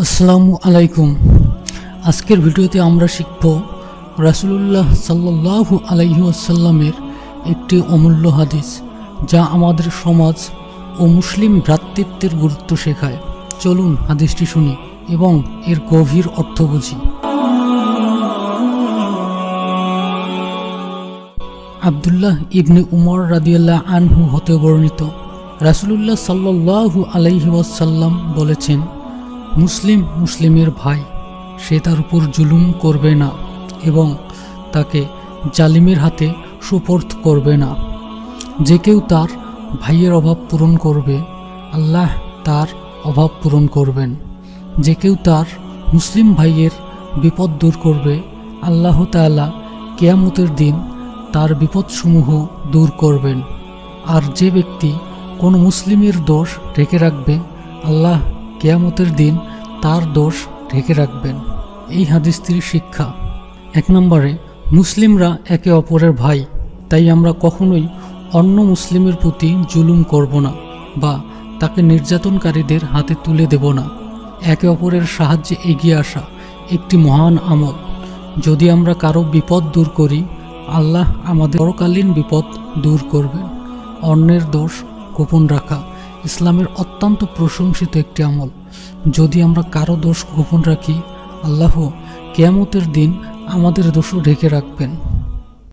আসসালামু আলাইকুম। আজকের ভিডিওতে আমরা শিখব রাসূলুল্লাহ সাল্লাল্লাহু আলাইহি ওয়াসাল্লামের একটি অমূল্য হাদিস, যা আমাদের সমাজ ও মুসলিম ভ্রাতৃত্বের গুরুত্ব শেখায়। চলুন হাদিসটি শুনি এবং এর গভীর অর্থ বুঝি। আব্দুল্লাহ ইবনে উমর রাদিয়াল্লাহু আনহু হতে বর্ণিত, রাসূলুল্লাহ সাল্লাল্লাহু আলাইহি ওয়াসাল্লাম বলেছেন, মুসলিম মুসলিমের ভাই, সে তার উপর জুলুম করবে না এবং তাকে জালিমের হাতে সুপর্দ করবে না। যে কেউ তার ভাইয়ের অভাব পূরণ করবে, আল্লাহ তার অভাব পূরণ করবেন। যে কেউ তার মুসলিম ভাইয়ের বিপদ দূর করবে, আল্লাহ তাআলা কিয়ামতের দিন তার বিপদসমূহ দূর করবেন। আর যে ব্যক্তি কোনো মুসলিমের দোষ ঢেকে রাখবে, আল্লাহ কিয়ামতের দিন তার দোষ ঢেকে রাখবেন। এই হাদিসটির শিক্ষা: 1 নম্বরে, মুসলিমরা একে অপরের ভাই, তাই আমরা কখনোই অন্য মুসলিমের প্রতি জুলুম করব না বা তাকে নির্যাতনকারীদের হাতে তুলে দেব না। একে অপরের সাহায্যে এগিয়ে আসা একটি মহান আমল। যদি আমরা কারো বিপদ দূর করি, আল্লাহ আমাদের পরকালীন বিপদ দূর করবেন। অন্যের দোষ গোপন রাখা ইসলামের অত্যন্ত প্রশংসিত একটি আমল। যদি আমরা কারো দোষ গোপন রাখি, আল্লাহ কিয়ামতের দিন আমাদের দোষও ঢেকে রাখবেন।